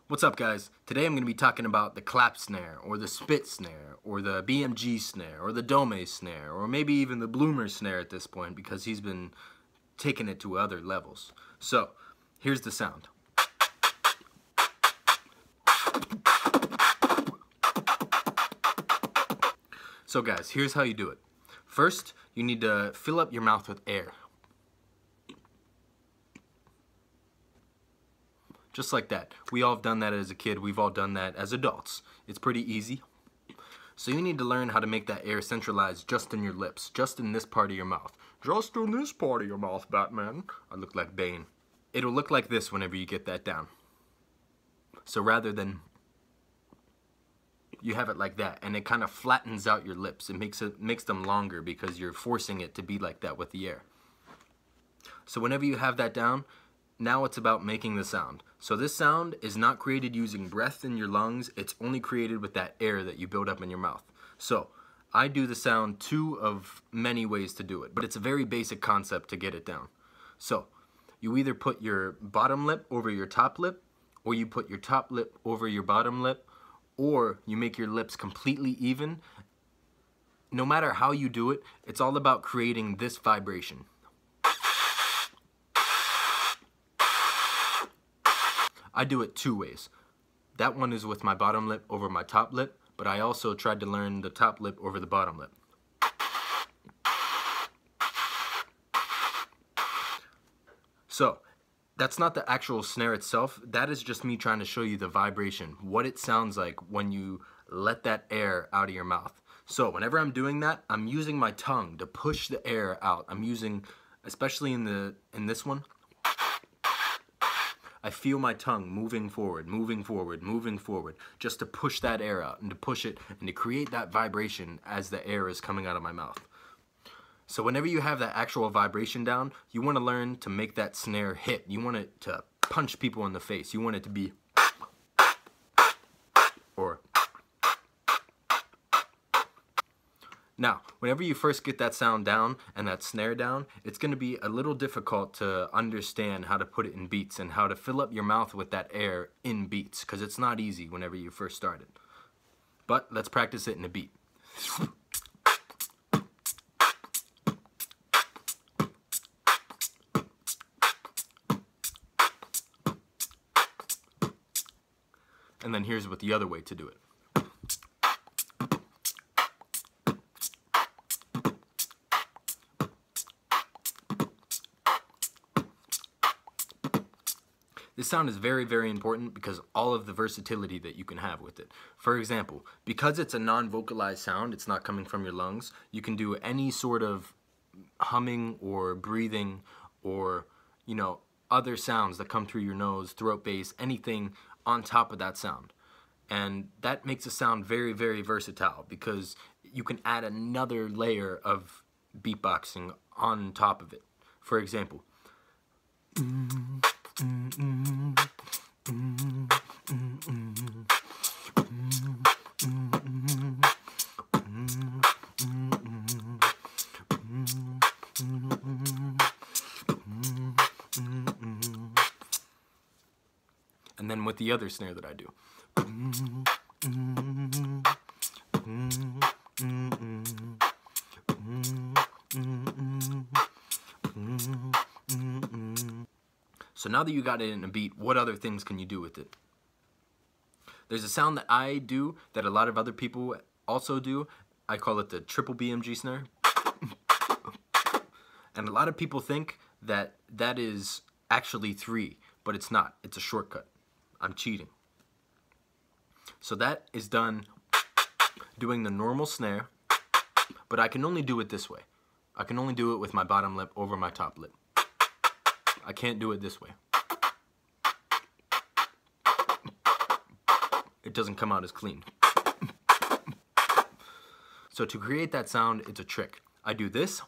What's up, guys? Today I'm going to be talking about the clap snare, or the spit snare, or the BMG snare, or the dome snare, or maybe even the bloomer snare at this point because he's been taking it to other levels. So, here's the sound. So guys, here's how you do it. First, you need to fill up your mouth with air. Just like that. We all have done that as a kid. We've all done that as adults. It's pretty easy. So you need to learn how to make that air centralized just in your lips, just in this part of your mouth. Just in this part of your mouth, Batman. I look like Bane. It'll look like this whenever you get that down. So rather than, you have it like that, and it kind of flattens out your lips. It makes them longer because you're forcing it to be like that with the air. So whenever you have that down, now it's about making the sound. So this sound is not created using breath in your lungs, it's only created with that air that you build up in your mouth. So I do the sound two of many ways to do it, but it's a very basic concept to get it down. So you either put your bottom lip over your top lip, or you put your top lip over your bottom lip, or you make your lips completely even. No matter how you do it, it's all about creating this vibration. I do it two ways. That one is with my bottom lip over my top lip, but I also tried to learn the top lip over the bottom lip. So, that's not the actual snare itself, that is just me trying to show you the vibration, what it sounds like when you let that air out of your mouth. So, whenever I'm doing that, I'm using my tongue to push the air out. I'm using, especially in this one, I feel my tongue moving forward, moving forward, moving forward, just to push that air out and to push it and to create that vibration as the air is coming out of my mouth. So whenever you have that actual vibration down, you want to learn to make that snare hit. You want it to punch people in the face. You want it to be or. Now, whenever you first get that sound down and that snare down, it's going to be a little difficult to understand how to put it in beats and how to fill up your mouth with that air in beats, because it's not easy whenever you first start it. But let's practice it in a beat. And then here's what the other way to do it. This sound is very, very important because all of the versatility that you can have with it. For example, because it's a non-vocalized sound, it's not coming from your lungs, you can do any sort of humming or breathing or, other sounds that come through your nose, throat bass, anything on top of that sound. And that makes a sound very, very versatile because you can add another layer of beatboxing on top of it. For example, and then with the other snare that I do. So now that you got it in a beat, what other things can you do with it? There's a sound that I do that a lot of other people also do. I call it the triple BMG snare. And a lot of people think that that is actually 3, but it's not. It's a shortcut. I'm cheating. So that is done doing the normal snare, but I can only do it this way. I can only do it with my bottom lip over my top lip. I can't do it this way. It doesn't come out as clean. So to create that sound, it's a trick. I do this,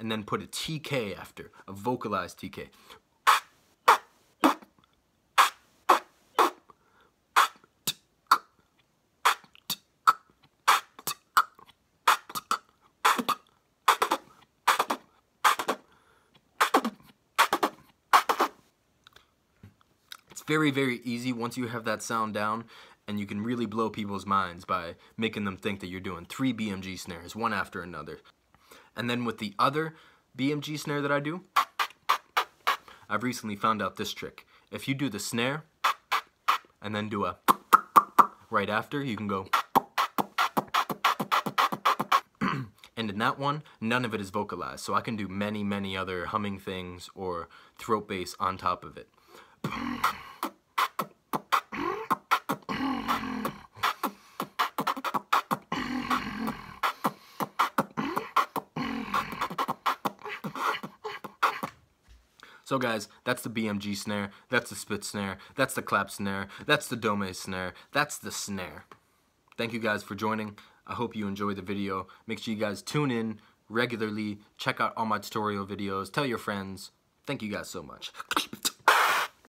and then put a TK after, a vocalized TK. very, very easy once you have that sound down, and you can really blow people's minds by making them think that you're doing 3 BMG snares, one after another. And then with the other BMG snare that I do, I've recently found out this trick. If you do the snare, and then do a right after, you can go. And in that one, none of it is vocalized, so I can do many, many other humming things or throat bass on top of it. So guys, that's the BMG snare, that's the spit snare, that's the clap snare, that's the dome snare, that's the snare. Thank you guys for joining. I hope you enjoyed the video. Make sure you guys tune in regularly, check out all my tutorial videos, tell your friends. Thank you guys so much.